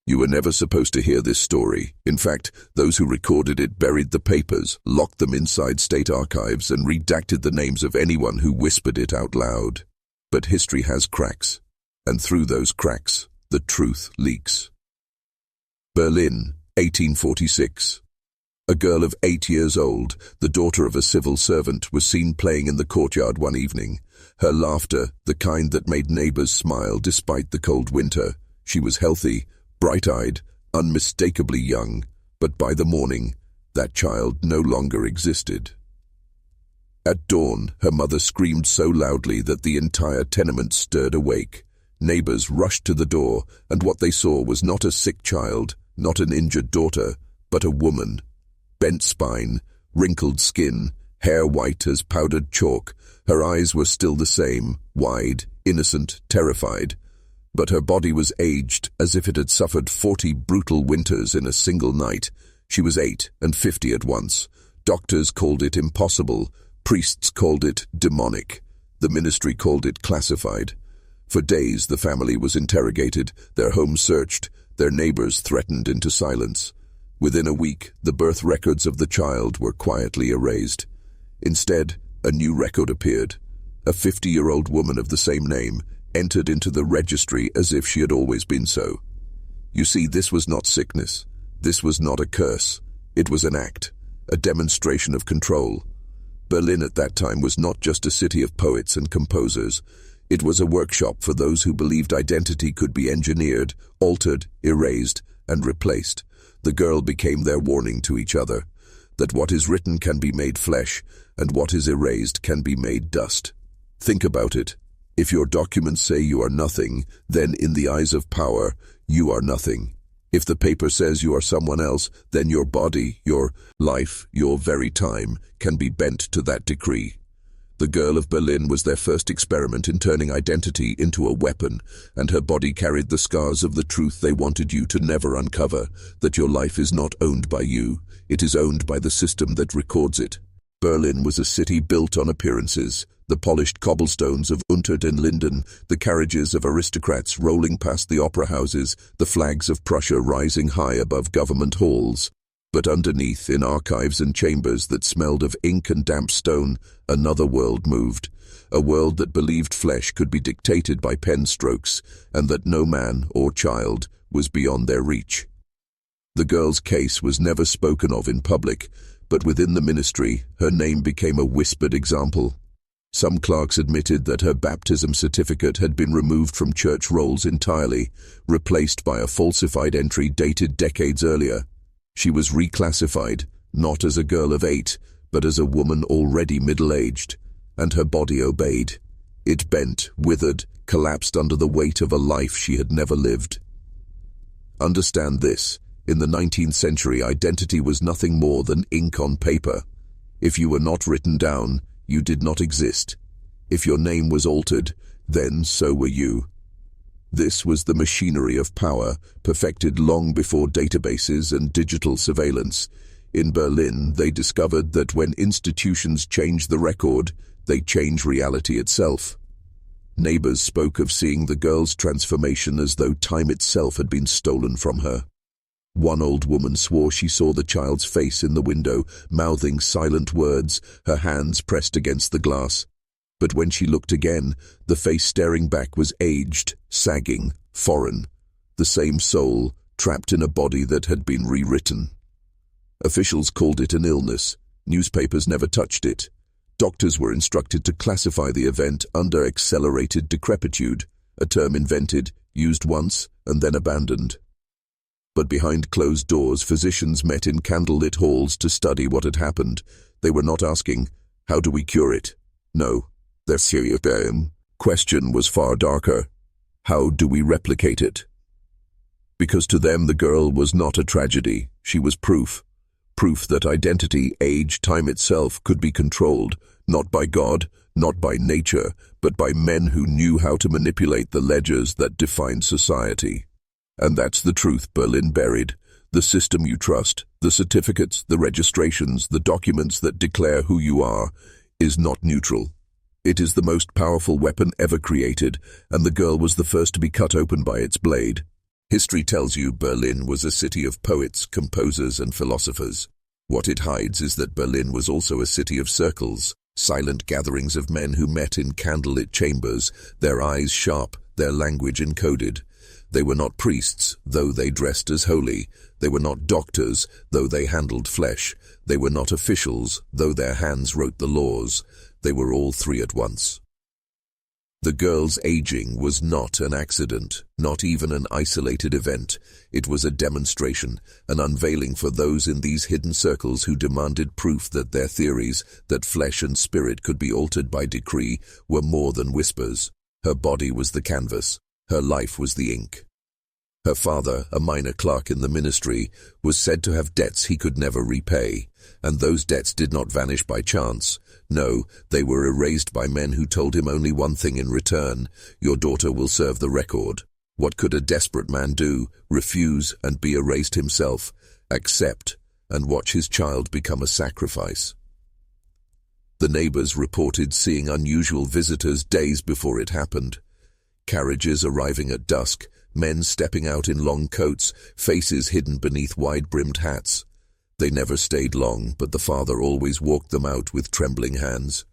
You were never supposed to hear this story. In fact, those who recorded it buried the papers, locked them inside state archives, and redacted the names of anyone who whispered it out loud. But history has cracks, and through those cracks, the truth leaks. Berlin, 1846. A girl of 8 years old, the daughter of a civil servant, was seen playing in the courtyard one evening. Her laughter, the kind that made neighbors smile despite the cold winter. She was healthy, bright-eyed, unmistakably young, but by the morning, that child no longer existed. At dawn, her mother screamed so loudly that the entire tenement stirred awake. Neighbors rushed to the door, and what they saw was not a sick child, not an injured daughter, but a woman. Bent spine, wrinkled skin, hair white as powdered chalk. Her eyes were still the same, wide, innocent, terrified. But her body was aged as if it had suffered 40 brutal winters in a single night. She was 8 and 50 at once. Doctors called it impossible. Priests called it demonic. The ministry called it classified. For days the family was interrogated, their home searched, their neighbors threatened into silence. Within a week, the birth records of the child were quietly erased. Instead, a new record appeared. A 50-year-old woman of the same name entered into the registry as if she had always been so. You see, this was not sickness. This was not a curse. It was an act, a demonstration of control. Berlin at that time was not just a city of poets and composers. It was a workshop for those who believed identity could be engineered, altered, erased, and replaced. The girl became their warning to each other, that what is written can be made flesh, and what is erased can be made dust. Think about it. If your documents say you are nothing, then in the eyes of power, you are nothing. If the paper says you are someone else, then your body, your life, your very time can be bent to that decree. The girl of Berlin was their first experiment in turning identity into a weapon, and her body carried the scars of the truth they wanted you to never uncover, that your life is not owned by you, it is owned by the system that records it. Berlin was a city built on appearances, the polished cobblestones of Unter den Linden, the carriages of aristocrats rolling past the opera houses, the flags of Prussia rising high above government halls. But underneath, in archives and chambers that smelled of ink and damp stone, another world moved. A world that believed flesh could be dictated by pen strokes, and that no man or child was beyond their reach. The girl's case was never spoken of in public, but within the ministry, her name became a whispered example. Some clerks admitted that her baptism certificate had been removed from church rolls entirely, replaced by a falsified entry dated decades earlier. She was reclassified, not as a girl of 8, but as a woman already middle-aged, and her body obeyed. It bent, withered, collapsed under the weight of a life she had never lived. Understand this, in the 19th century identity was nothing more than ink on paper. If you were not written down, you did not exist. If your name was altered, then so were you. This was the machinery of power, perfected long before databases and digital surveillance. In Berlin, they discovered that when institutions change the record, they change reality itself. Neighbors spoke of seeing the girl's transformation as though time itself had been stolen from her. One old woman swore she saw the child's face in the window, mouthing silent words, her hands pressed against the glass. But when she looked again, the face staring back was aged, sagging, foreign, the same soul trapped in a body that had been rewritten. Officials called it an illness. Newspapers never touched it. Doctors were instructed to classify the event under accelerated decrepitude, a term invented, used once, and then abandoned. But behind closed doors, physicians met in candlelit halls to study what had happened. They were not asking, "How do we cure it?" No. Their serious question was far darker. How do we replicate it? Because to them the girl was not a tragedy, she was proof. Proof that identity, age, time itself could be controlled, not by God, not by nature, but by men who knew how to manipulate the ledgers that defined society. And that's the truth Berlin buried. The system you trust, the certificates, the registrations, the documents that declare who you are, is not neutral. It is the most powerful weapon ever created, and the girl was the first to be cut open by its blade. History tells you Berlin was a city of poets, composers, and philosophers. What it hides is that Berlin was also a city of circles, silent gatherings of men who met in candlelit chambers, their eyes sharp, their language encoded. They were not priests, though they dressed as holy. They were not doctors, though they handled flesh. They were not officials, though their hands wrote the laws. They were all three at once. The girl's aging was not an accident, not even an isolated event. It was a demonstration, an unveiling for those in these hidden circles who demanded proof that their theories, that flesh and spirit could be altered by decree, were more than whispers. Her body was the canvas. Her life was the ink. Her father, a minor clerk in the ministry, was said to have debts he could never repay, and those debts did not vanish by chance. No, they were erased by men who told him only one thing in return: your daughter will serve the record. What could a desperate man do? Refuse and be erased himself, accept and watch his child become a sacrifice. The neighbors reported seeing unusual visitors days before it happened. Carriages arriving at dusk, men stepping out in long coats, faces hidden beneath wide-brimmed hats. They never stayed long, but the father always walked them out with trembling hands.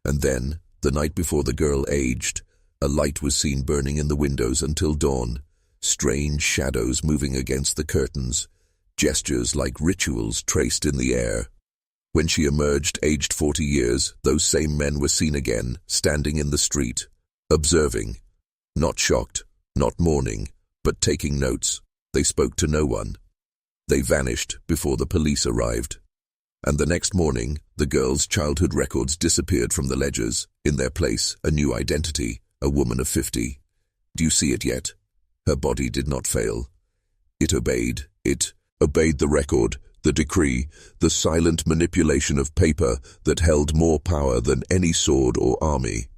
And then, the night before the girl aged, a light was seen burning in the windows until dawn, strange shadows moving against the curtains, gestures like rituals traced in the air. When she emerged, aged 40 years, those same men were seen again, standing in the street, observing. Not shocked, not mourning, but taking notes. They spoke to no one. They vanished before the police arrived. And the next morning, the girl's childhood records disappeared from the ledgers. In their place, a new identity, a woman of 50. Do you see it yet? Her body did not fail. It obeyed the record, the decree, the silent manipulation of paper that held more power than any sword or army.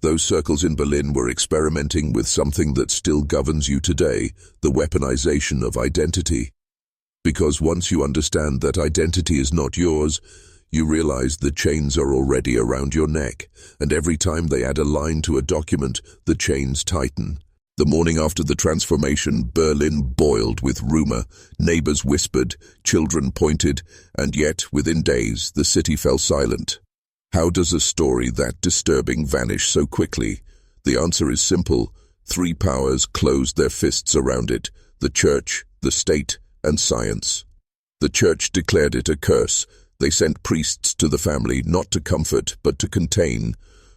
Those circles in Berlin were experimenting with something that still governs you today, the weaponization of identity. Because once you understand that identity is not yours, you realize the chains are already around your neck, and every time they add a line to a document, the chains tighten. The morning after the transformation, Berlin boiled with rumor. Neighbors whispered, children pointed, and yet, within days, the city fell silent. How does a story that disturbing vanish so quickly? The answer is simple. Three powers closed their fists around it: the church, the state, and science. The church declared it a curse. They sent priests to the family, not to comfort, but to contain.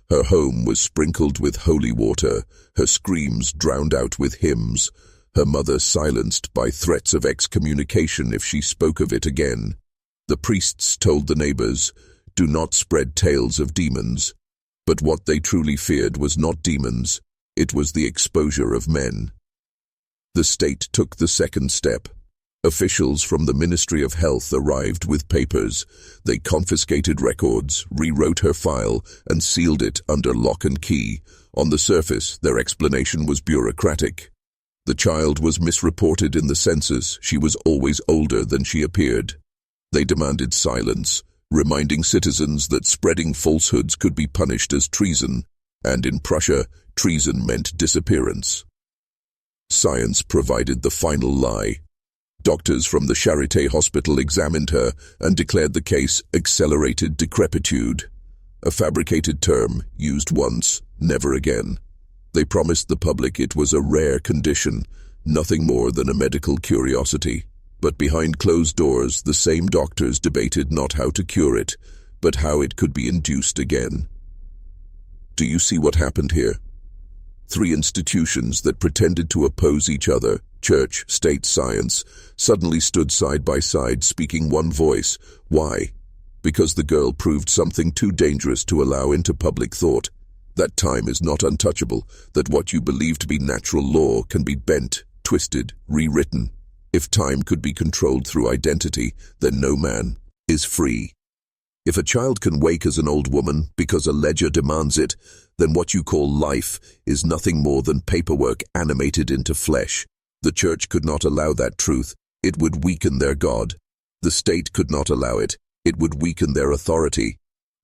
Her home was sprinkled with holy water, her screams drowned out with hymns, her mother silenced by threats of excommunication if she spoke of it again. The priests told the neighbors, do not spread tales of demons. But what they truly feared was not demons, it was the exposure of men. The state took the second step. Officials from the Ministry of Health arrived with papers. They confiscated records, rewrote her file, and sealed it under lock and key. On the surface, their explanation was bureaucratic. The child was misreported in the census. She was always older than she appeared. They demanded silence, reminding citizens that spreading falsehoods could be punished as treason, and in Prussia, treason meant disappearance. Science provided the final lie. Doctors from the Charité hospital examined her and declared the case accelerated decrepitude, a fabricated term used once, never again. They promised the public it was a rare condition, nothing more than a medical curiosity. But behind closed doors, the same doctors debated not how to cure it, but how it could be induced again. Do you see what happened here? Three institutions that pretended to oppose each other, church, state, science, suddenly stood side by side, speaking one voice. Why? Because the girl proved something too dangerous to allow into public thought. That time is not untouchable, that what you believe to be natural law can be bent, twisted, rewritten. If time could be controlled through identity, then no man is free. If a child can wake as an old woman because a ledger demands it, then what you call life is nothing more than paperwork animated into flesh. The church could not allow that truth. It would weaken their God. The state could not allow it. It would weaken their authority.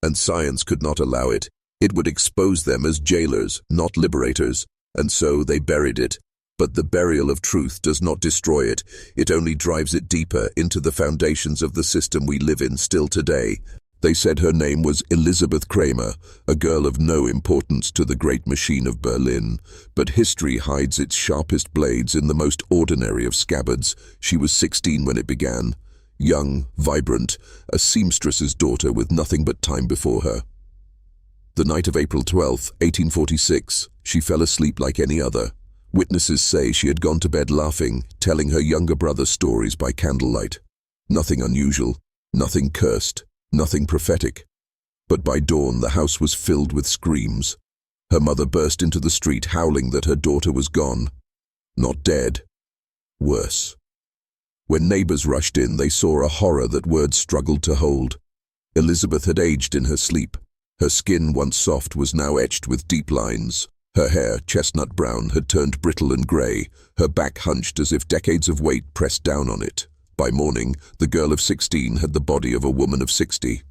And science could not allow it. It would expose them as jailers, not liberators. And so they buried it. But the burial of truth does not destroy it. It only drives it deeper into the foundations of the system we live in still today. They said her name was Elizabeth Kramer, a girl of no importance to the great machine of Berlin. But history hides its sharpest blades in the most ordinary of scabbards. She was 16 when it began. Young, vibrant, a seamstress's daughter with nothing but time before her. The night of April 12, 1846, she fell asleep like any other. Witnesses say she had gone to bed laughing, telling her younger brother stories by candlelight. Nothing unusual, nothing cursed, nothing prophetic. But by dawn the house was filled with screams. Her mother burst into the street howling that her daughter was gone. Not dead. Worse. When neighbors rushed in, they saw a horror that words struggled to hold. Elizabeth had aged in her sleep. Her skin, once soft, was now etched with deep lines. Her hair, chestnut brown, had turned brittle and grey, her back hunched as if decades of weight pressed down on it. By morning, the girl of 16 had the body of a woman of 60.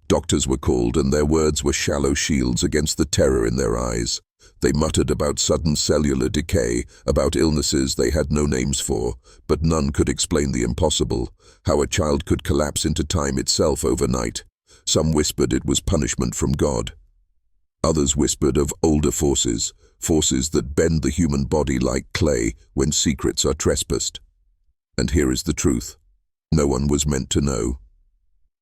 Doctors were called, and their words were shallow shields against the terror in their eyes. They muttered about sudden cellular decay, about illnesses they had no names for, but none could explain the impossible, how a child could collapse into time itself overnight. Some whispered it was punishment from God. Others whispered of older forces, forces that bend the human body like clay when secrets are trespassed. And here is the truth. No one was meant to know.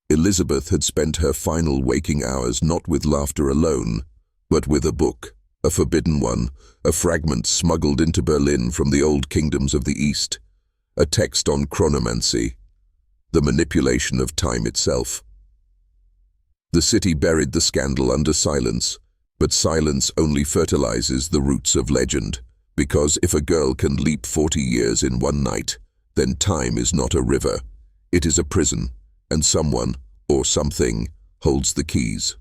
Elizabeth had spent her final waking hours not with laughter alone, but with a book, a forbidden one, a fragment smuggled into Berlin from the old kingdoms of the East, a text on chronomancy, the manipulation of time itself. The city buried the scandal under silence, but silence only fertilizes the roots of legend, because if a girl can leap 40 years in one night, then time is not a river, it is a prison, and someone, or something, holds the keys.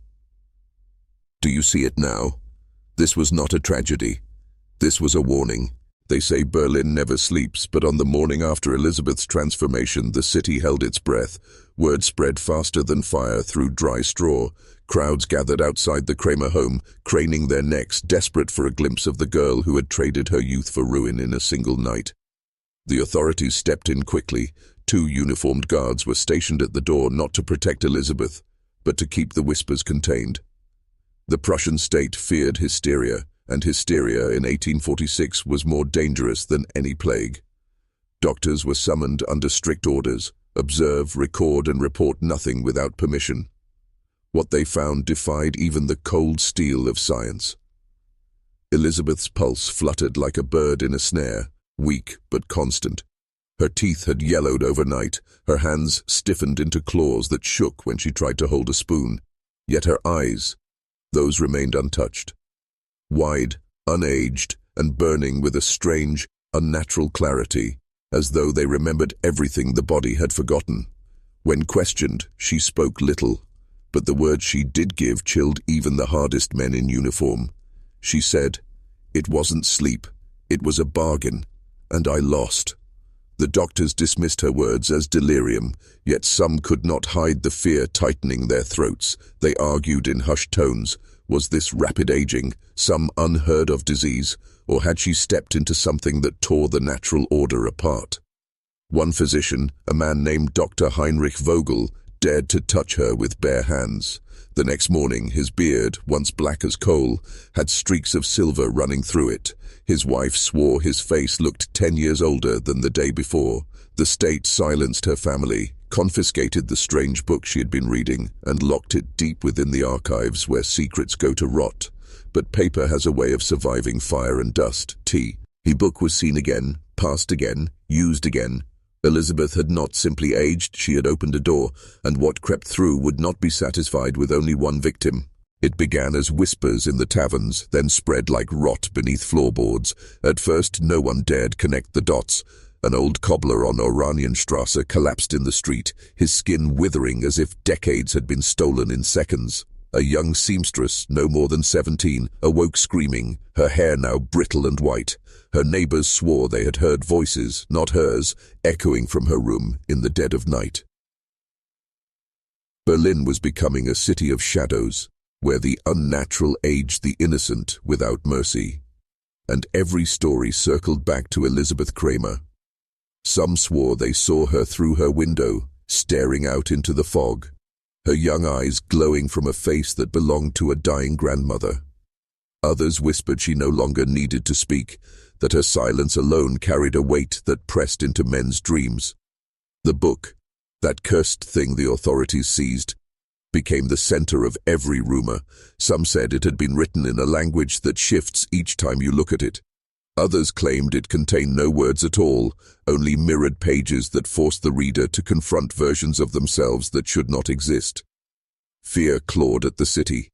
Do you see it now? This was not a tragedy. This was a warning. They say Berlin never sleeps, but on the morning after Elizabeth's transformation, the city held its breath. Word spread faster than fire through dry straw. Crowds gathered outside the Kramer home, craning their necks, desperate for a glimpse of the girl who had traded her youth for ruin in a single night. The authorities stepped in quickly. 2 uniformed guards were stationed at the door not to protect Elizabeth, but to keep the whispers contained. The Prussian state feared hysteria, and hysteria in 1846 was more dangerous than any plague. Doctors were summoned under strict orders: observe, record, and report nothing without permission. What they found defied even the cold steel of science. Elizabeth's pulse fluttered like a bird in a snare, weak but constant. Her teeth had yellowed overnight, her hands stiffened into claws that shook when she tried to hold a spoon. Yet her eyes, those remained untouched. Wide, unaged, and burning with a strange, unnatural clarity, as though they remembered everything the body had forgotten. When questioned, she spoke little, but the words she did give chilled even the hardest men in uniform. She said, "It wasn't sleep, it was a bargain, and I lost." The doctors dismissed her words as delirium, yet some could not hide the fear tightening their throats. They argued in hushed tones. Was this rapid aging, some unheard-of disease, or had she stepped into something that tore the natural order apart? One physician, a man named Dr. Heinrich Vogel, dared to touch her with bare hands. The next morning, his beard, once black as coal, had streaks of silver running through it. His wife swore his face looked 10 years older than the day before. The state silenced her family, confiscated the strange book she had been reading, and locked it deep within the archives where secrets go to rot. But paper has a way of surviving fire and dust. The book was seen again, passed again, used again. Elizabeth had not simply aged, she had opened a door, and what crept through would not be satisfied with only one victim. It began as whispers in the taverns, then spread like rot beneath floorboards. At first, no one dared connect the dots. An old cobbler on Oranienstrasse collapsed in the street, his skin withering as if decades had been stolen in seconds. A young seamstress, no more than 17, awoke screaming, her hair now brittle and white. Her neighbors swore they had heard voices, not hers, echoing from her room in the dead of night. Berlin was becoming a city of shadows, where the unnatural aged the innocent without mercy. and every story circled back to Elizabeth Kramer. Some swore they saw her through her window, staring out into the fog, her young eyes glowing from a face that belonged to a dying grandmother. Others whispered she no longer needed to speak, that her silence alone carried a weight that pressed into men's dreams. The book, that cursed thing the authorities seized, became the center of every rumor. Some said it had been written in a language that shifts each time you look at it. Others claimed it contained no words at all, only mirrored pages that forced the reader to confront versions of themselves that should not exist. Fear clawed at the city.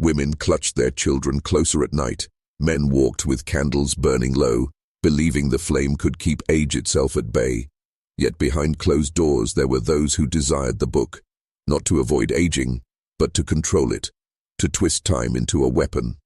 Women clutched their children closer at night. Men walked with candles burning low, believing the flame could keep age itself at bay. Yet behind closed doors there were those who desired the book, not to avoid aging, but to control it, to twist time into a weapon.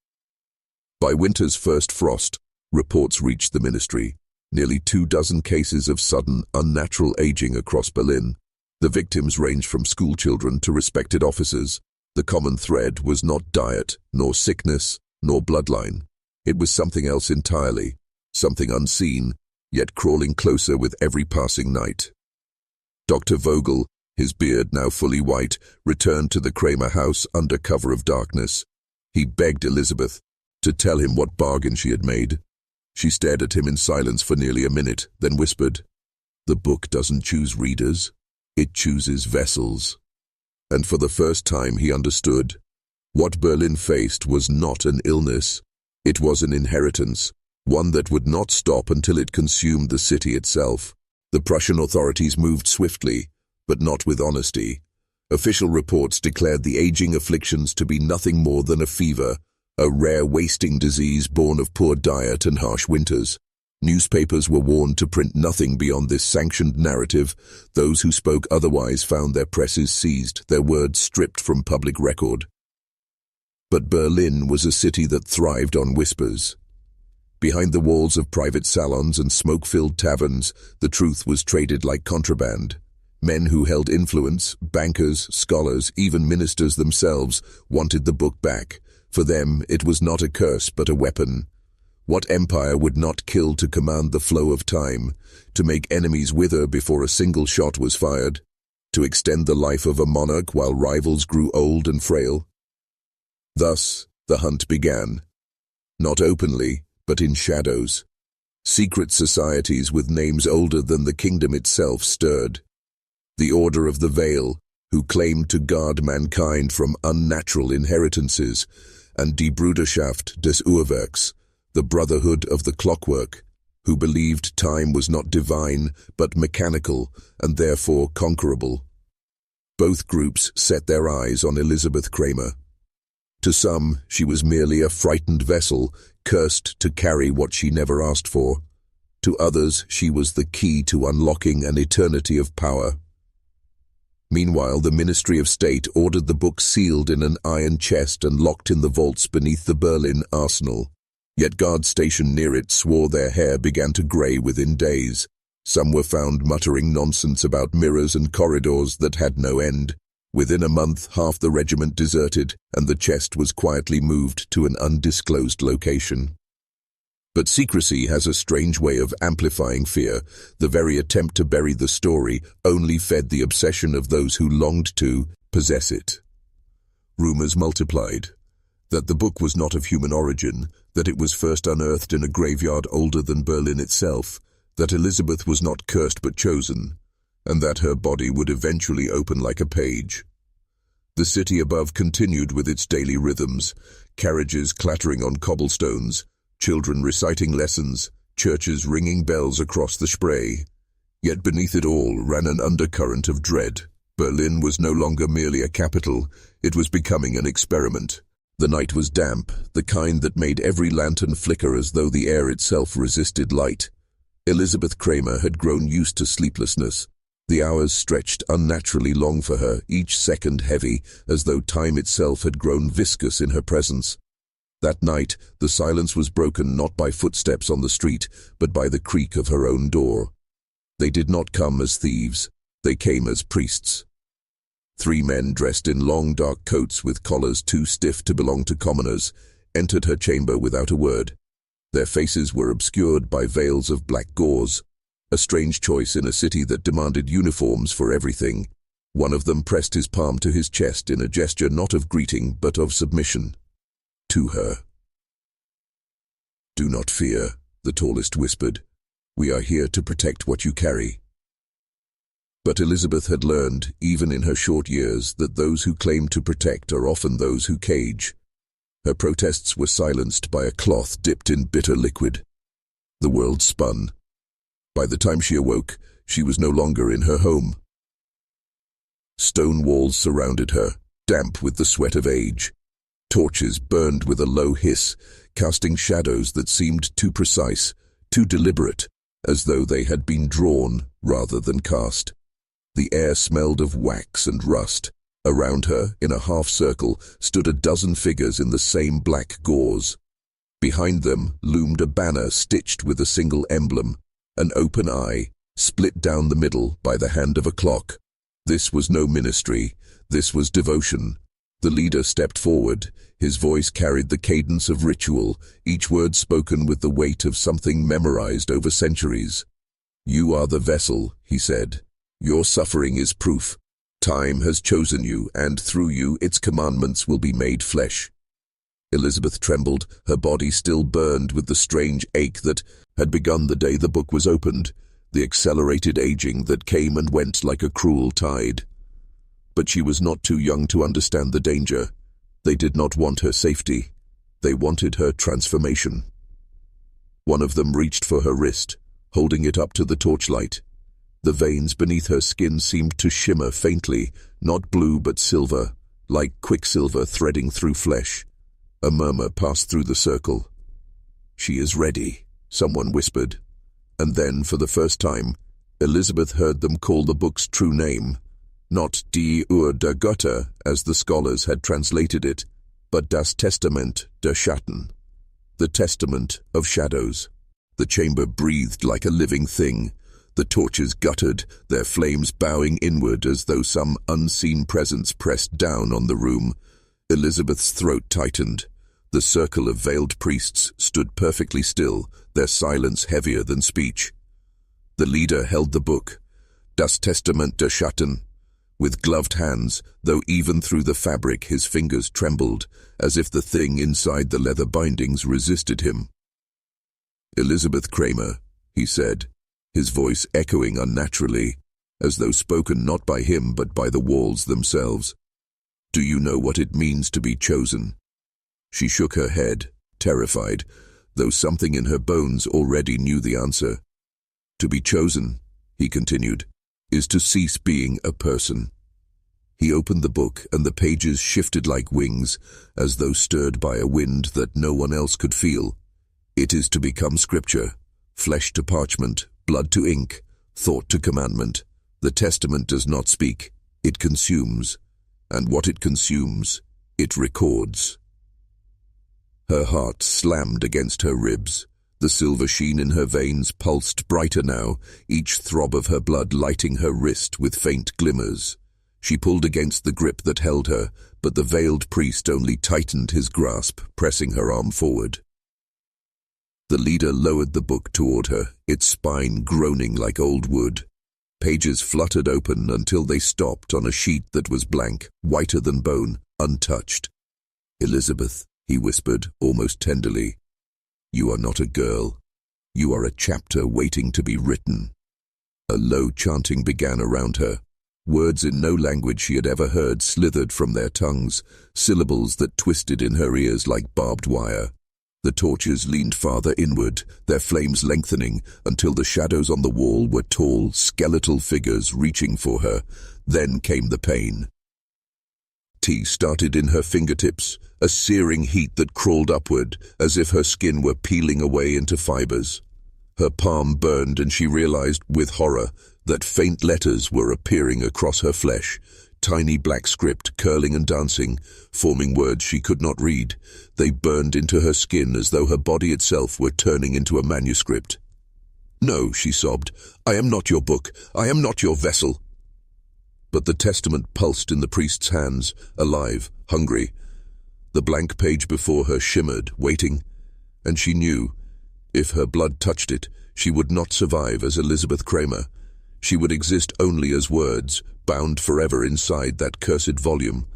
By winter's first frost, reports reached the ministry. Nearly 24 cases of sudden, unnatural aging across Berlin. The victims ranged from schoolchildren to respected officers. The common thread was not diet, nor sickness, nor bloodline. It was something else entirely, something unseen, yet crawling closer with every passing night. Dr. Vogel, his beard now fully white, returned to the Kramer house under cover of darkness. He begged Elizabeth to tell him what bargain she had made. She stared at him in silence for nearly a minute, then whispered, "The book doesn't choose readers, it chooses vessels." And for the first time he understood. What Berlin faced was not an illness, it was an inheritance, one that would not stop until it consumed the city itself. The Prussian authorities moved swiftly, but not with honesty. Official reports declared the aging afflictions to be nothing more than a fever, a rare wasting disease born of poor diet and harsh winters. Newspapers were warned to print nothing beyond this sanctioned narrative. Those who spoke otherwise found their presses seized, their words stripped from public record. But Berlin was a city that thrived on whispers. Behind the walls of private salons and smoke-filled taverns, the truth was traded like contraband. Men who held influence, bankers, scholars, even ministers themselves, wanted the book back. For them, it was not a curse but a weapon. What empire would not kill to command the flow of time, to make enemies wither before a single shot was fired, to extend the life of a monarch while rivals grew old and frail? Thus, the hunt began. Not openly, but in shadows. Secret societies with names older than the kingdom itself stirred. The Order of the Veil, who claimed to guard mankind from unnatural inheritances, and Die Bruderschaft des Uhrwerks, the Brotherhood of the Clockwork, who believed time was not divine but mechanical and therefore conquerable. Both groups set their eyes on Elizabeth Kramer. To some, she was merely a frightened vessel, cursed to carry what she never asked for. To others, she was the key to unlocking an eternity of power. Meanwhile, the Ministry of State ordered the book sealed in an iron chest and locked in the vaults beneath the Berlin arsenal. Yet guards stationed near it swore their hair began to grey within days. Some were found muttering nonsense about mirrors and corridors that had no end. Within a month, half the regiment deserted, and the chest was quietly moved to an undisclosed location. But secrecy has a strange way of amplifying fear. The very attempt to bury the story only fed the obsession of those who longed to possess it. Rumors multiplied. That the book was not of human origin, that it was first unearthed in a graveyard older than Berlin itself, that Elizabeth was not cursed but chosen, and that her body would eventually open like a page. The city above continued with its daily rhythms, carriages clattering on cobblestones, children reciting lessons, churches ringing bells across the Spree. Yet beneath it all ran an undercurrent of dread. Berlin was no longer merely a capital, it was becoming an experiment. The night was damp, the kind that made every lantern flicker as though the air itself resisted light. Elizabeth Kramer had grown used to sleeplessness. The hours stretched unnaturally long for her, each second heavy, as though time itself had grown viscous in her presence. That night, the silence was broken not by footsteps on the street, but by the creak of her own door. They did not come as thieves, they came as priests. 3 men dressed in long dark coats with collars too stiff to belong to commoners entered her chamber without a word. Their faces were obscured by veils of black gauze, a strange choice in a city that demanded uniforms for everything. One of them pressed his palm to his chest in a gesture not of greeting but of submission. To her. "Do not fear," the tallest whispered. "We are here to protect what you carry." But Elizabeth had learned, even in her short years, that those who claim to protect are often those who cage. Her protests were silenced by a cloth dipped in bitter liquid. The world spun. By the time she awoke, she was no longer in her home. Stone walls surrounded her, damp with the sweat of age. Torches burned with a low hiss, casting shadows that seemed too precise, too deliberate, as though they had been drawn rather than cast. The air smelled of wax and rust. Around her, in a half-circle, stood a dozen figures in the same black gauze. Behind them loomed a banner stitched with a single emblem, an open eye, split down the middle by the hand of a clock. This was no ministry, this was devotion. The leader stepped forward. His voice carried the cadence of ritual, each word spoken with the weight of something memorized over centuries. "You are the vessel," he said. "Your suffering is proof. Time has chosen you, and through you its commandments will be made flesh." Elizabeth trembled, her body still burned with the strange ache that had begun the day the book was opened, the accelerated aging that came and went like a cruel tide. But she was not too young to understand the danger. They did not want her safety. They wanted her transformation. One of them reached for her wrist, holding it up to the torchlight. The veins beneath her skin seemed to shimmer faintly, not blue but silver, like quicksilver threading through flesh. A murmur passed through the circle. "She is ready," someone whispered. And then, for the first time, Elizabeth heard them call the book's true name. Not Die Uhr der Götter, as the scholars had translated it, but Das Testament der Schatten, the Testament of Shadows. The chamber breathed like a living thing. The torches guttered, their flames bowing inward as though some unseen presence pressed down on the room. Elizabeth's throat tightened. The circle of veiled priests stood perfectly still, their silence heavier than speech. The leader held the book, Das Testament der Schatten, with gloved hands, though even through the fabric his fingers trembled, as if the thing inside the leather bindings resisted him. "Elizabeth Kramer," he said, his voice echoing unnaturally, as though spoken not by him but by the walls themselves. "Do you know what it means to be chosen?" She shook her head, terrified, though something in her bones already knew the answer. "To be chosen," he continued, "is to cease being a person." He opened the book, and the pages shifted like wings, as though stirred by a wind that no one else could feel. It is to become scripture, flesh to parchment, blood to ink, thought to commandment. The testament does not speak, it consumes, and what it consumes, it records. Her heart slammed against her ribs. The silver sheen in her veins pulsed brighter now, each throb of her blood lighting her wrist with faint glimmers. She pulled against the grip that held her, but the veiled priest only tightened his grasp, pressing her arm forward. The leader lowered the book toward her, its spine groaning like old wood. Pages fluttered open until they stopped on a sheet that was blank, whiter than bone, untouched. "Elizabeth," he whispered, almost tenderly, "you are not a girl. You are a chapter waiting to be written." A low chanting began around her. Words in no language she had ever heard slithered from their tongues, syllables that twisted in her ears like barbed wire. The torches leaned farther inward, their flames lengthening until the shadows on the wall were tall, skeletal figures reaching for her. Then came the pain. Tea started in her fingertips, a searing heat that crawled upward, as if her skin were peeling away into fibers. Her palm burned, and she realized, with horror, that faint letters were appearing across her flesh, tiny black script curling and dancing, forming words she could not read. They burned into her skin as though her body itself were turning into a manuscript. "No," she sobbed, "I am not your book. I am not your vessel." But the testament pulsed in the priest's hands, alive, hungry. The blank page before her shimmered, waiting, and she knew If her blood touched it, she would not survive as Elizabeth Kramer. She would exist only as words, bound forever inside that cursed volume.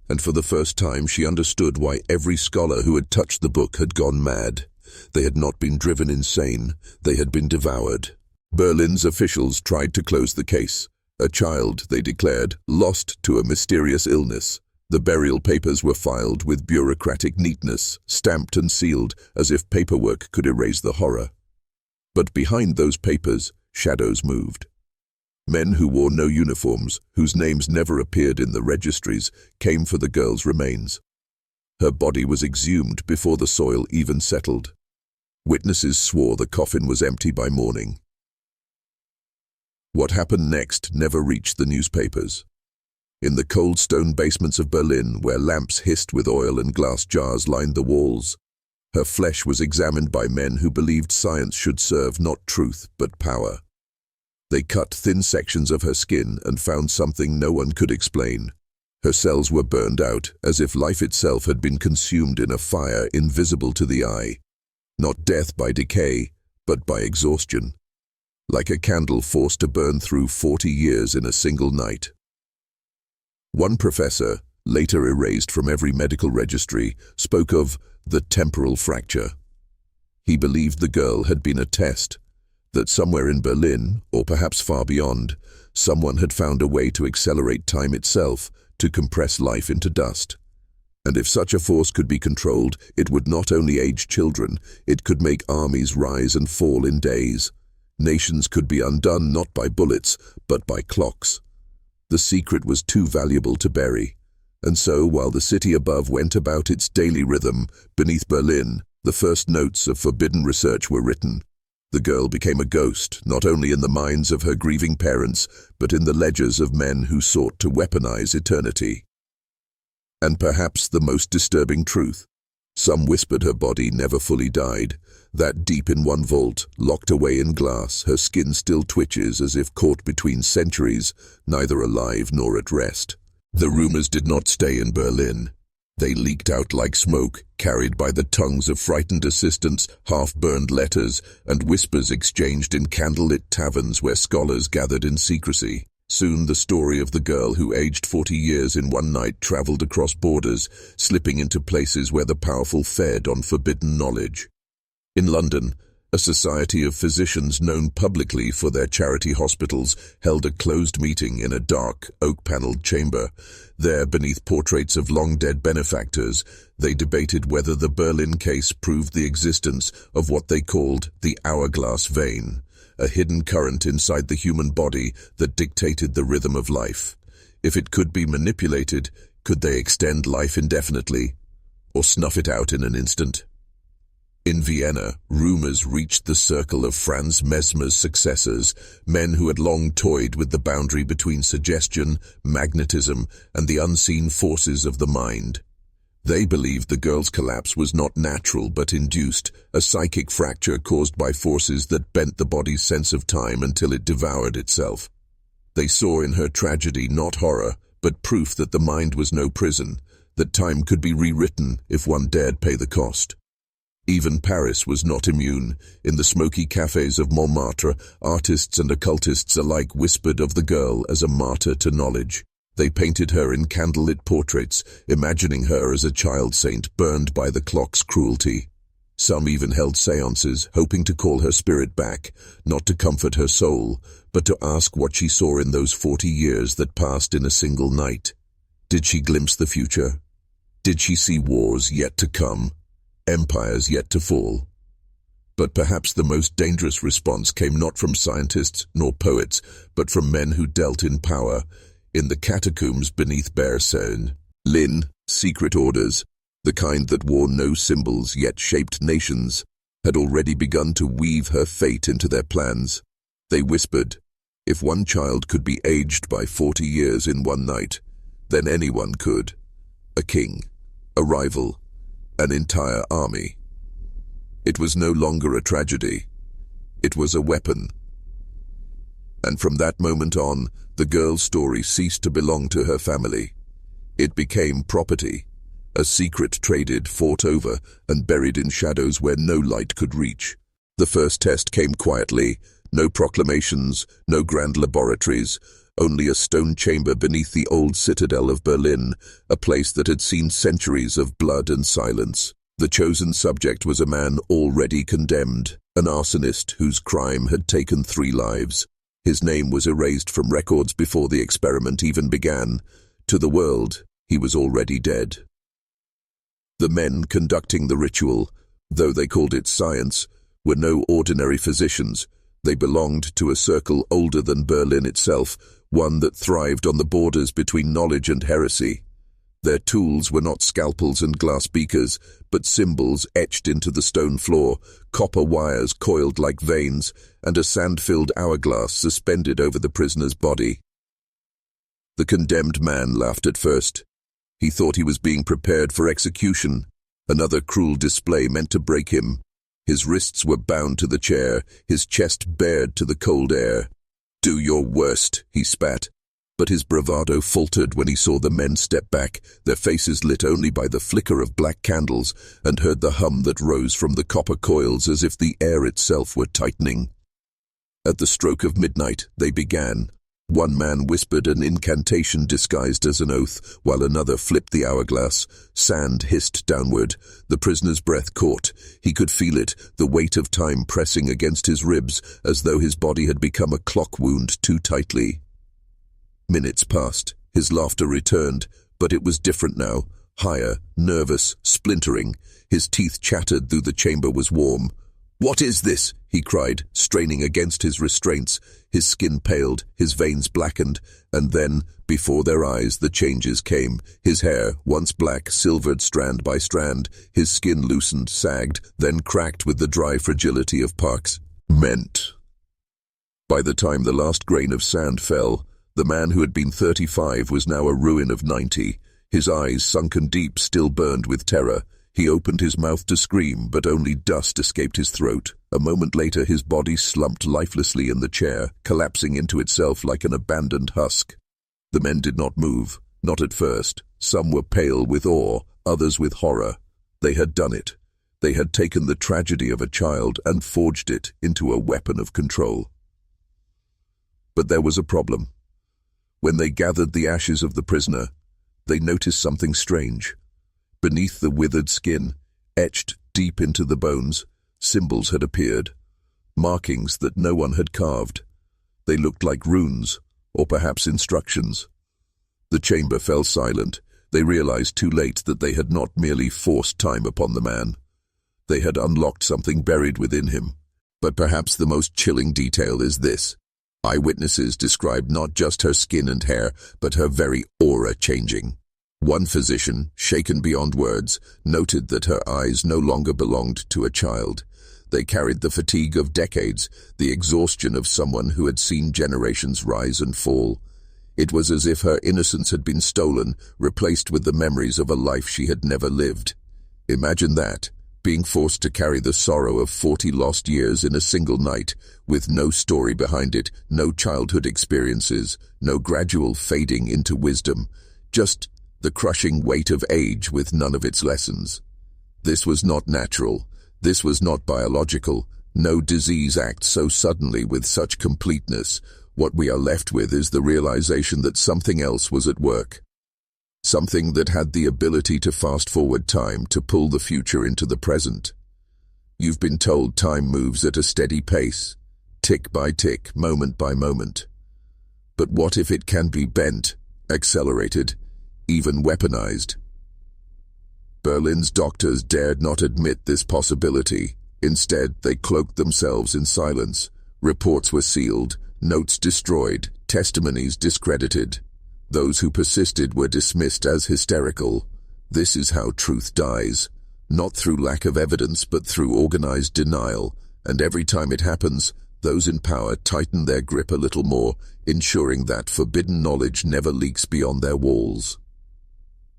And for the first time she understood why every scholar who had touched the book had gone mad. They had not been driven insane, they had been devoured. Berlin's officials tried to close the case. A child, they declared, lost to a mysterious illness. The burial papers were filed with bureaucratic neatness, stamped and sealed, as if paperwork could erase the horror. But behind those papers, shadows moved. Men who wore no uniforms, whose names never appeared in the registries, came for the girl's remains. Her body was exhumed before the soil even settled. Witnesses swore the coffin was empty by morning. What happened next never reached the newspapers. In the cold stone basements of Berlin, where lamps hissed with oil and glass jars lined the walls, her flesh was examined by men who believed science should serve not truth but power. They cut thin sections of her skin and found something no one could explain. Her cells were burned out, as if life itself had been consumed in a fire invisible to the eye. Not death by decay, but by exhaustion. Like a candle forced to burn through 40 years in a single night. One professor, later erased from every medical registry, spoke of the temporal fracture. He believed the girl had been a test, that somewhere in Berlin, or perhaps far beyond, someone had found a way to accelerate time itself, to compress life into dust. And if such a force could be controlled, it would not only age children, it could make armies rise and fall in days. Nations could be undone not by bullets, but by clocks. The secret was too valuable to bury. And so, while the city above went about its daily rhythm, beneath Berlin, the first notes of forbidden research were written. The girl became a ghost, not only in the minds of her grieving parents, but in the ledgers of men who sought to weaponize eternity. And perhaps the most disturbing truth. Some whispered her body never fully died, that deep in one vault, locked away in glass, her skin still twitches as if caught between centuries, neither alive nor at rest. The rumors did not stay in Berlin. They leaked out like smoke, carried by the tongues of frightened assistants, half-burned letters, and whispers exchanged in candlelit taverns where scholars gathered in secrecy. Soon the story of the girl who aged 40 years in one night traveled across borders, slipping into places where the powerful fed on forbidden knowledge. In London, a society of physicians known publicly for their charity hospitals held a closed meeting in a dark, oak-paneled chamber. There, beneath portraits of long-dead benefactors, they debated whether the Berlin case proved the existence of what they called the hourglass vein, a hidden current inside the human body that dictated the rhythm of life. If it could be manipulated, could they extend life indefinitely, or snuff it out in an instant? In Vienna, rumors reached the circle of Franz Mesmer's successors, men who had long toyed with the boundary between suggestion, magnetism, and the unseen forces of the mind. They believed the girl's collapse was not natural but induced, a psychic fracture caused by forces that bent the body's sense of time until it devoured itself. They saw in her tragedy not horror, but proof that the mind was no prison, that time could be rewritten if one dared pay the cost. Even Paris was not immune. In the smoky cafes of Montmartre, artists and occultists alike whispered of the girl as a martyr to knowledge. They painted her in candlelit portraits, imagining her as a child saint burned by the clock's cruelty. Some even held seances, hoping to call her spirit back, not to comfort her soul, but to ask what she saw in those 40 years that passed in a single night. Did she glimpse the future? Did she see wars yet to come? Empires yet to fall? But perhaps the most dangerous response came not from scientists nor poets, but from men who dealt in power, in the catacombs beneath Berlin. Secret orders, the kind that wore no symbols yet shaped nations, had already begun to weave her fate into their plans. They whispered, if one child could be aged by 40 years in one night, then anyone could. A king, a rival, an entire army. It was no longer a tragedy. It was a weapon. And from that moment on, the girl's story ceased to belong to her family. It became property, a secret traded, fought over, and buried in shadows where no light could reach. The first test came quietly. No proclamations, no grand laboratories, only a stone chamber beneath the old citadel of Berlin, a place that had seen centuries of blood and silence. The chosen subject was a man already condemned, an arsonist whose crime had taken 3 lives. His name was erased from records before the experiment even began. To the world, he was already dead. The men conducting the ritual, though they called it science, were no ordinary physicians. They belonged to a circle older than Berlin itself, one that thrived on the borders between knowledge and heresy. Their tools were not scalpels and glass beakers, but symbols etched into the stone floor, copper wires coiled like veins, and a sand-filled hourglass suspended over the prisoner's body. The condemned man laughed at first. He thought he was being prepared for execution, another cruel display meant to break him. His wrists were bound to the chair, his chest bared to the cold air. "Do your worst," he spat. But his bravado faltered when he saw the men step back, their faces lit only by the flicker of black candles, and heard the hum that rose from the copper coils as if the air itself were tightening. At the stroke of midnight, they began. One man whispered an incantation disguised as an oath, while another flipped the hourglass. Sand hissed downward. The prisoner's breath caught. He could feel it, the weight of time pressing against his ribs, as though his body had become a clock wound too tightly. Minutes passed. His laughter returned, but it was different now. Higher, nervous, splintering. His teeth chattered though the chamber was warm. "What is this?" he cried, straining against his restraints. His skin paled, his veins blackened, and then, before their eyes, the changes came. His hair, once black, silvered strand by strand. His skin loosened, sagged, then cracked with the dry fragility of Park's ment. By the time the last grain of sand fell, the man who had been 35 was now a ruin of 90. His eyes, sunken deep, still burned with terror. He opened his mouth to scream, but only dust escaped his throat. A moment later, his body slumped lifelessly in the chair, collapsing into itself like an abandoned husk. The men did not move, not at first. Some were pale with awe, others with horror. They had done it. They had taken the tragedy of a child and forged it into a weapon of control. But there was a problem. When they gathered the ashes of the prisoner, they noticed something strange. Beneath the withered skin, etched deep into the bones, symbols had appeared, markings that no one had carved. They looked like runes, or perhaps instructions. The chamber fell silent. They realized too late that they had not merely forced time upon the man. They had unlocked something buried within him. But perhaps the most chilling detail is this. Eyewitnesses described not just her skin and hair, but her very aura changing. One physician, shaken beyond words, noted that her eyes no longer belonged to a child. They carried the fatigue of decades, the exhaustion of someone who had seen generations rise and fall. It was as if her innocence had been stolen, replaced with the memories of a life she had never lived. Imagine that, being forced to carry the sorrow of 40 lost years in a single night, with no story behind it, no childhood experiences, no gradual fading into wisdom, just the crushing weight of age with none of its lessons. This was not natural. This was not biological. No disease acts so suddenly with such completeness. What we are left with is the realization that something else was at work. Something that had the ability to fast-forward time, to pull the future into the present. You've been told time moves at a steady pace, tick by tick, moment by moment. But what if it can be bent, accelerated, even weaponized? Berlin's doctors dared not admit this possibility. Instead, they cloaked themselves in silence. Reports were sealed, notes destroyed, testimonies discredited. Those who persisted were dismissed as hysterical. This is how truth dies, not through lack of evidence but through organized denial, and every time it happens, those in power tighten their grip a little more, ensuring that forbidden knowledge never leaks beyond their walls.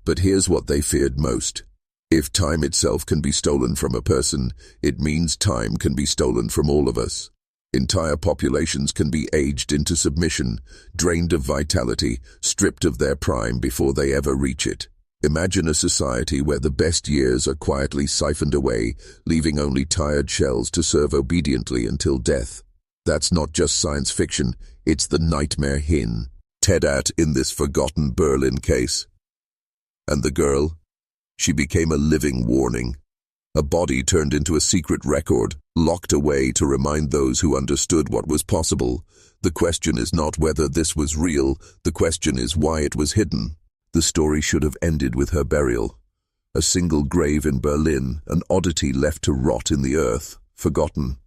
But here's what they feared most. If time itself can be stolen from a person, it means time can be stolen from all of us. Entire populations can be aged into submission, drained of vitality, stripped of their prime before they ever reach it. Imagine a society where the best years are quietly siphoned away, leaving only tired shells to serve obediently until death. That's not just science fiction, it's the nightmare hinted at in this forgotten Berlin case. And the girl? She became a living warning. A body turned into a secret record, locked away to remind those who understood what was possible. The question is not whether this was real, the question is why it was hidden. The story should have ended with her burial. A single grave in Berlin, an oddity left to rot in the earth, forgotten.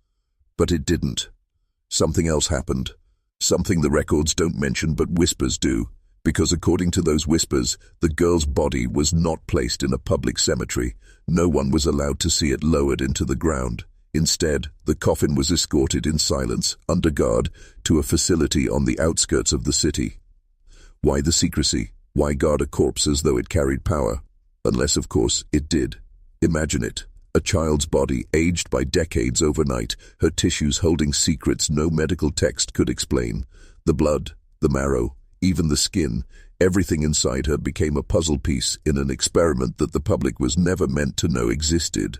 But it didn't. Something else happened. Something the records don't mention but whispers do. Because according to those whispers, the girl's body was not placed in a public cemetery. No one was allowed to see it lowered into the ground. Instead, the coffin was escorted in silence, under guard, to a facility on the outskirts of the city. Why the secrecy? Why guard a corpse as though it carried power? Unless, of course, it did. Imagine it. A child's body, aged by decades overnight, her tissues holding secrets no medical text could explain. The blood, the marrow, even the skin, everything inside her became a puzzle piece in an experiment that the public was never meant to know existed.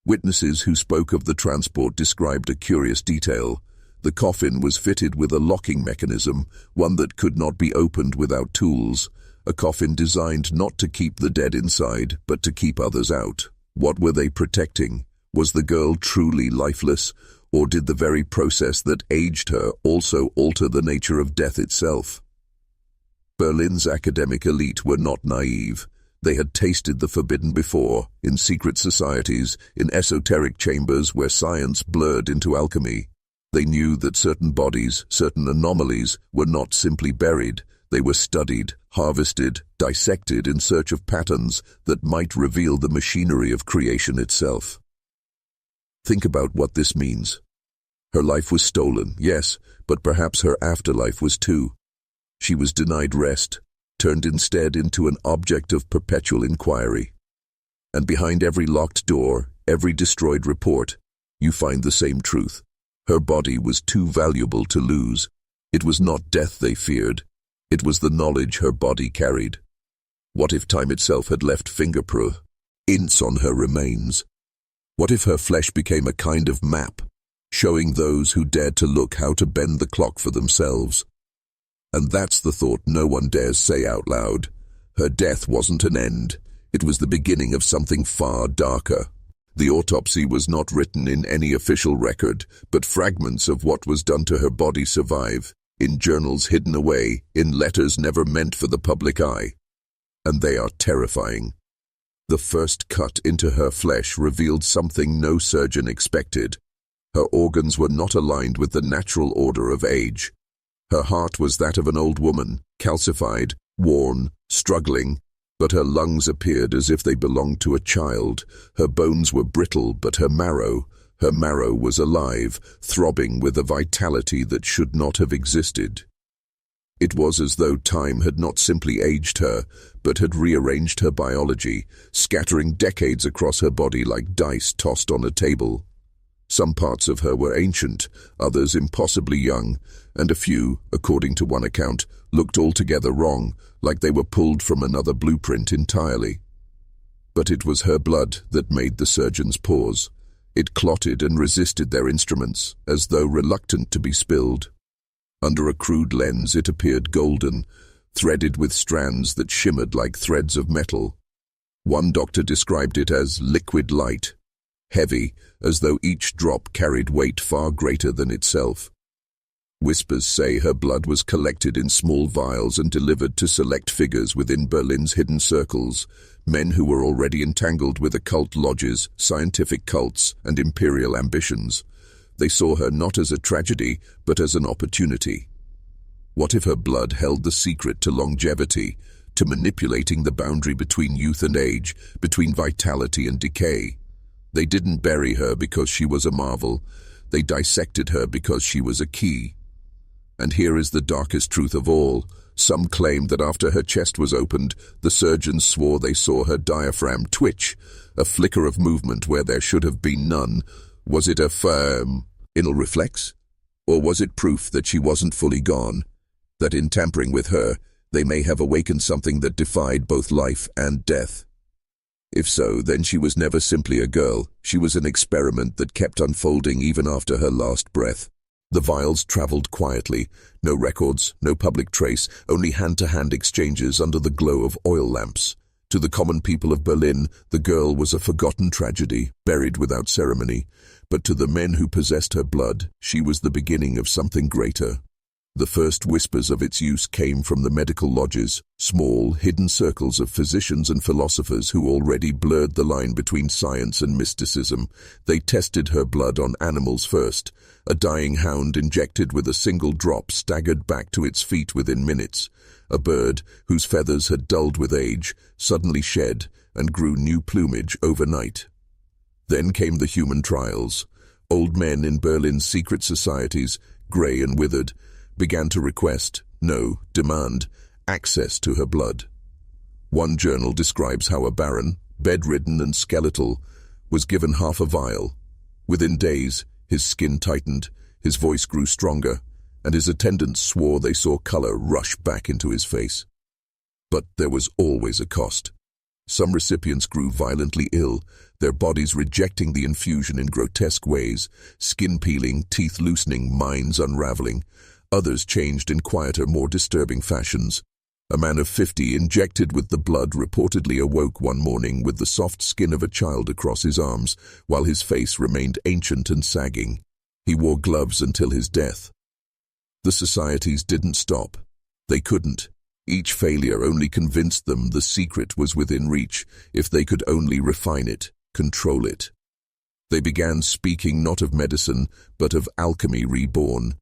Witnesses who spoke of the transport described a curious detail. The coffin was fitted with a locking mechanism, one that could not be opened without tools. A coffin designed not to keep the dead inside, but to keep others out. What were they protecting? Was the girl truly lifeless, or did the very process that aged her also alter the nature of death itself? Berlin's academic elite were not naive. They had tasted the forbidden before, in secret societies, in esoteric chambers where science blurred into alchemy. They knew that certain bodies, certain anomalies, were not simply buried. They were studied, harvested, dissected in search of patterns that might reveal the machinery of creation itself. Think about what this means. Her life was stolen, yes, but perhaps her afterlife was too. She was denied rest, turned instead into an object of perpetual inquiry. And behind every locked door, every destroyed report, you find the same truth. Her body was too valuable to lose. It was not death they feared. It was the knowledge her body carried. What if time itself had left fingerprints on her remains? What if her flesh became a kind of map, showing those who dared to look how to bend the clock for themselves? And that's the thought no one dares say out loud. Her death wasn't an end. It was the beginning of something far darker. The autopsy was not written in any official record, but fragments of what was done to her body survive, in journals hidden away, in letters never meant for the public eye. And they are terrifying. The first cut into her flesh revealed something no surgeon expected. Her organs were not aligned with the natural order of age. Her heart was that of an old woman, calcified, worn, struggling, but her lungs appeared as if they belonged to a child. Her bones were brittle, but her marrow was alive, throbbing with a vitality that should not have existed. It was as though time had not simply aged her, but had rearranged her biology, scattering decades across her body like dice tossed on a table. Some parts of her were ancient, others impossibly young, and a few, according to one account, looked altogether wrong, like they were pulled from another blueprint entirely. But it was her blood that made the surgeons pause. It clotted and resisted their instruments, as though reluctant to be spilled. Under a crude lens it appeared golden, threaded with strands that shimmered like threads of metal. One doctor described it as liquid light, heavy, as though each drop carried weight far greater than itself. Whispers say her blood was collected in small vials and delivered to select figures within Berlin's hidden circles, men who were already entangled with occult lodges, scientific cults, and imperial ambitions. They saw her not as a tragedy, but as an opportunity. What if her blood held the secret to longevity, to manipulating the boundary between youth and age, between vitality and decay? They didn't bury her because she was a marvel. They dissected her because she was a key. And here is the darkest truth of all. Some claimed that after her chest was opened, the surgeons swore they saw her diaphragm twitch, a flicker of movement where there should have been none. Was it a firm inner reflex? Or was it proof that she wasn't fully gone? That in tampering with her, They may have awakened something that defied both life and death. If so, then she was never simply a girl. She was an experiment that kept unfolding even after her last breath. The vials traveled quietly. No records, no public trace, only hand-to-hand exchanges under the glow of oil lamps. To the common people of Berlin, the girl was a forgotten tragedy, buried without ceremony. But to the men who possessed her blood, she was the beginning of something greater. The first whispers of its use came from the medical lodges, small, hidden circles of physicians and philosophers who already blurred the line between science and mysticism. They tested her blood on animals first. A dying hound injected with a single drop staggered back to its feet within minutes. A bird, whose feathers had dulled with age, suddenly shed and grew new plumage overnight. Then came the human trials. Old men in Berlin's secret societies, grey and withered, began to request, no, demand, access to her blood. One journal describes how a baron, bedridden and skeletal, was given half a vial. Within days, his skin tightened, his voice grew stronger, and his attendants swore they saw color rush back into his face. But there was always a cost. Some recipients grew violently ill, their bodies rejecting the infusion in grotesque ways, skin peeling, teeth loosening, minds unraveling. Others changed in quieter, more disturbing fashions. A man of 50 injected with the blood reportedly awoke one morning with the soft skin of a child across his arms, while his face remained ancient and sagging. He wore gloves until his death. The societies didn't stop. They couldn't. Each failure only convinced them the secret was within reach, if they could only refine it, control it. They began speaking not of medicine, but of alchemy reborn.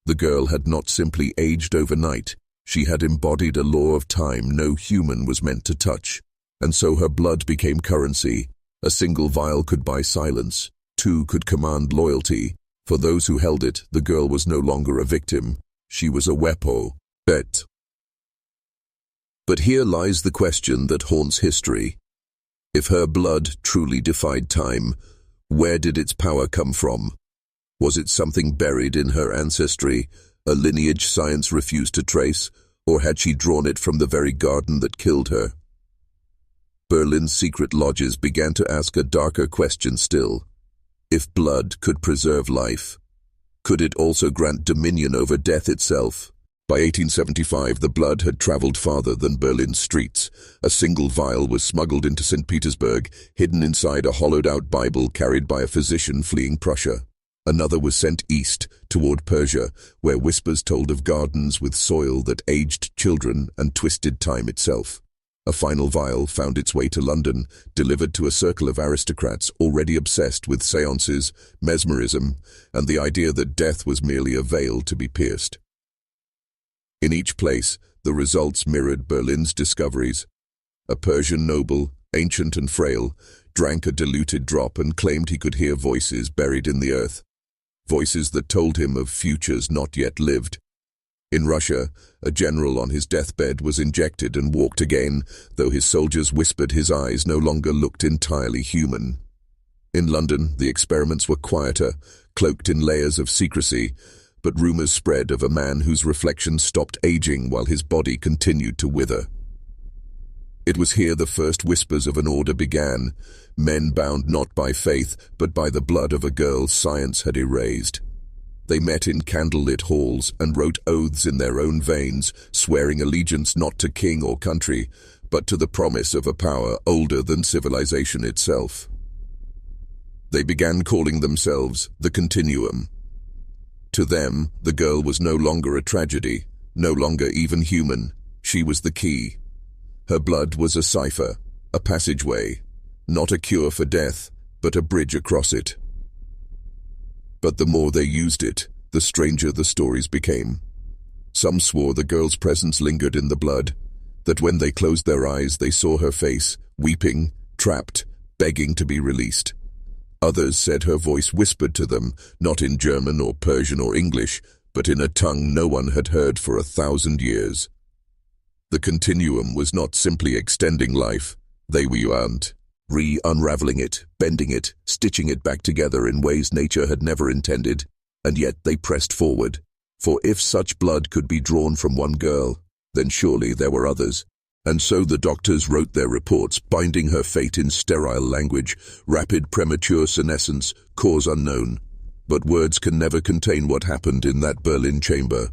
The girl had not simply aged overnight. She had embodied a law of time no human was meant to touch. And so her blood became currency. A single vial could buy silence. 2 could command loyalty. For those who held it, the girl was no longer a victim. She was a weapon. Bet. But here lies the question that haunts history. If her blood truly defied time, where did its power come from? Was it something buried in her ancestry, a lineage science refused to trace, or had she drawn it from the very garden that killed her? Berlin's secret lodges began to ask a darker question still. If blood could preserve life, could it also grant dominion over death itself? By 1875, the blood had traveled farther than Berlin's streets. A single vial was smuggled into St. Petersburg, hidden inside a hollowed-out Bible carried by a physician fleeing Prussia. Another was sent east, toward Persia, where whispers told of gardens with soil that aged children and twisted time itself. A final vial found its way to London, delivered to a circle of aristocrats already obsessed with seances, mesmerism, and the idea that death was merely a veil to be pierced. In each place, the results mirrored Berlin's discoveries. A Persian noble, ancient and frail, drank a diluted drop and claimed he could hear voices buried in the earth. Voices that told him of futures not yet lived. In Russia, a general on his deathbed was injected and walked again, though his soldiers whispered his eyes no longer looked entirely human. In London, the experiments were quieter, cloaked in layers of secrecy, but rumors spread of a man whose reflection stopped aging while his body continued to wither. It was here the first whispers of an order began, men bound not by faith, but by the blood of a girl science had erased. They met in candlelit halls and wrote oaths in their own veins, swearing allegiance not to king or country, but to the promise of a power older than civilization itself. They began calling themselves the Continuum. To them, the girl was no longer a tragedy, no longer even human. She was the key. Her blood was a cipher, a passageway, not a cure for death, but a bridge across it. But the more they used it, the stranger the stories became. Some swore the girl's presence lingered in the blood, that when they closed their eyes they saw her face, weeping, trapped, begging to be released. Others said her voice whispered to them, not in German or Persian or English, but in a tongue no one had heard for 1,000 years. The continuum was not simply extending life, they were re-unraveling it, bending it, stitching it back together in ways nature had never intended, and yet they pressed forward. For if such blood could be drawn from one girl, then surely there were others. And so the doctors wrote their reports, binding her fate in sterile language: rapid premature senescence, cause unknown. But words can never contain what happened in that Berlin chamber.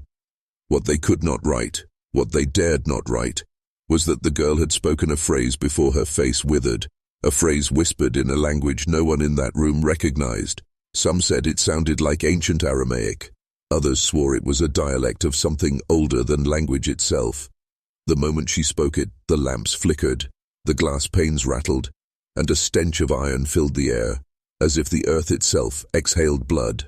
What they could not write, what they dared not write, was that the girl had spoken a phrase before her face withered, a phrase whispered in a language no one in that room recognized. Some said it sounded like ancient Aramaic. Others swore it was a dialect of something older than language itself. The moment she spoke it, the lamps flickered, the glass panes rattled, and a stench of iron filled the air, as if the earth itself exhaled blood.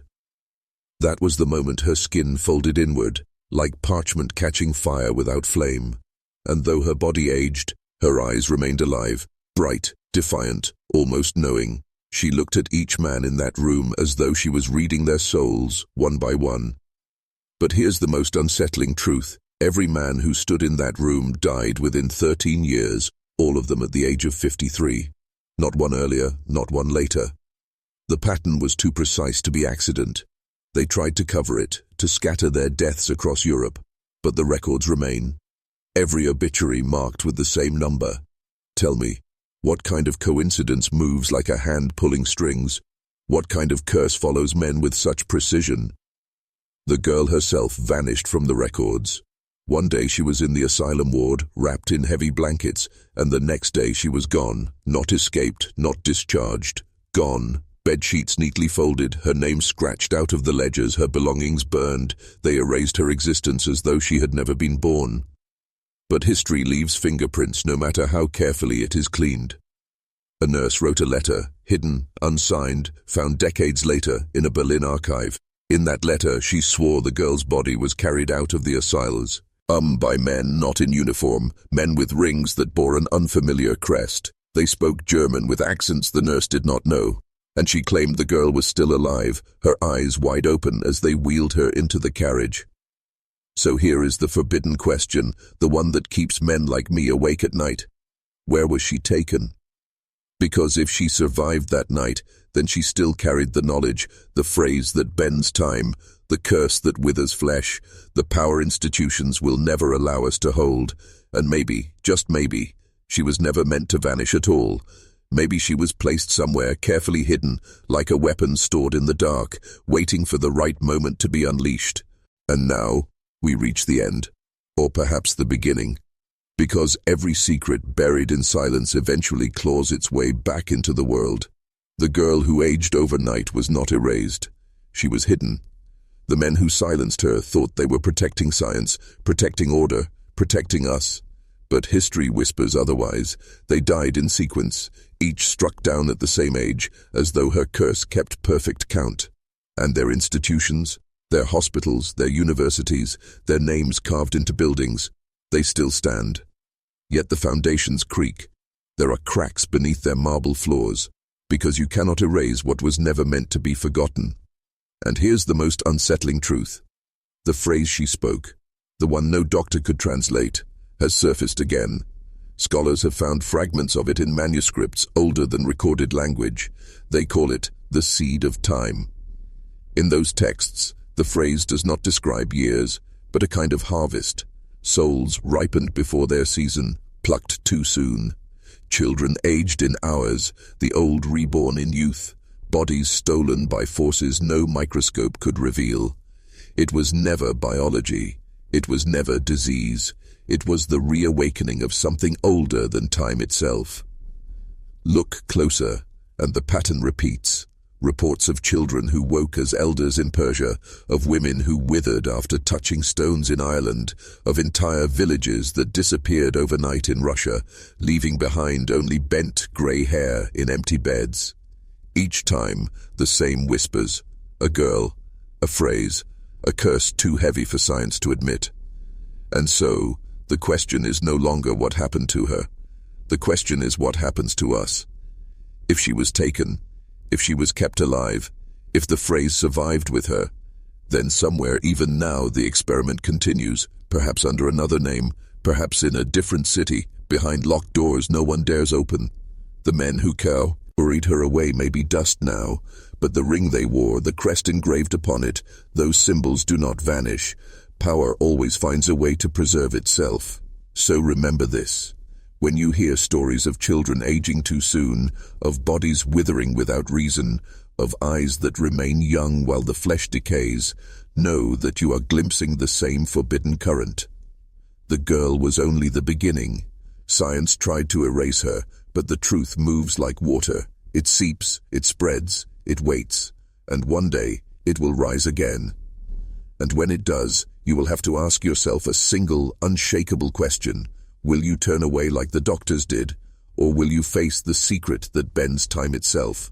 That was the moment her skin folded inward, like parchment catching fire without flame. And though her body aged, her eyes remained alive, bright, defiant, almost knowing. She looked at each man in that room as though she was reading their souls, one by one. But here's the most unsettling truth. Every man who stood in that room died within 13 years, all of them at the age of 53. Not one earlier, not one later. The pattern was too precise to be accident. They tried to cover it, to scatter their deaths across Europe, but the records remain. Every obituary marked with the same number. Tell me, what kind of coincidence moves like a hand pulling strings? What kind of curse follows men with such precision? The girl herself vanished from the records. One day she was in the asylum ward, wrapped in heavy blankets, and the next day she was gone, not escaped, not discharged, gone. Bedsheets neatly folded, her name scratched out of the ledgers, her belongings burned. They erased her existence as though she had never been born. But history leaves fingerprints no matter how carefully it is cleaned. A nurse wrote a letter, hidden, unsigned, found decades later in a Berlin archive. In that letter, she swore the girl's body was carried out of the asylums, by men not in uniform, men with rings that bore an unfamiliar crest. They spoke German with accents the nurse did not know, and she claimed the girl was still alive, her eyes wide open as they wheeled her into the carriage. So here is the forbidden question, the one that keeps men like me awake at night. Where was she taken? Because if she survived that night, then she still carried the knowledge, the phrase that bends time, the curse that withers flesh, the power institutions will never allow us to hold. And maybe, just maybe, she was never meant to vanish at all. Maybe she was placed somewhere carefully hidden, like a weapon stored in the dark, waiting for the right moment to be unleashed. And now, we reach the end, or perhaps the beginning, because every secret buried in silence eventually claws its way back into the world. The girl who aged overnight was not erased. She was hidden. The men who silenced her thought they were protecting science, protecting order, protecting us. But history whispers otherwise. They died in sequence, each struck down at the same age, as though her curse kept perfect count. And their institutions, their hospitals, their universities, their names carved into buildings, they still stand. Yet the foundations creak. There are cracks beneath their marble floors, because you cannot erase what was never meant to be forgotten. And here's the most unsettling truth. The phrase she spoke, the one no doctor could translate, has surfaced again. Scholars have found fragments of it in manuscripts older than recorded language. They call it the seed of time. In those texts, the phrase does not describe years, but a kind of harvest. Souls ripened before their season, plucked too soon. Children aged in hours, the old reborn in youth. Bodies stolen by forces no microscope could reveal. It was never biology. It was never disease. It was the reawakening of something older than time itself. Look closer, and the pattern repeats. Reports of children who woke as elders in Persia, of women who withered after touching stones in Ireland, of entire villages that disappeared overnight in Russia, leaving behind only bent grey hair in empty beds. Each time, the same whispers, a girl, a phrase, a curse too heavy for science to admit. And so, the question is no longer what happened to her. The question is what happens to us. If she was taken, if she was kept alive, if the phrase survived with her, then somewhere even now the experiment continues, perhaps under another name, perhaps in a different city, behind locked doors no one dares open. The men who carried her away may be dust now, but the ring they wore, the crest engraved upon it, those symbols do not vanish. Power always finds a way to preserve itself. So remember this. When you hear stories of children aging too soon, of bodies withering without reason, of eyes that remain young while the flesh decays, know that you are glimpsing the same forbidden current. The girl was only the beginning. Science tried to erase her, but the truth moves like water. It seeps, it spreads, it waits, and one day it will rise again. And when it does, you will have to ask yourself a single, unshakable question. Will you turn away like the doctors did, or will you face the secret that bends time itself?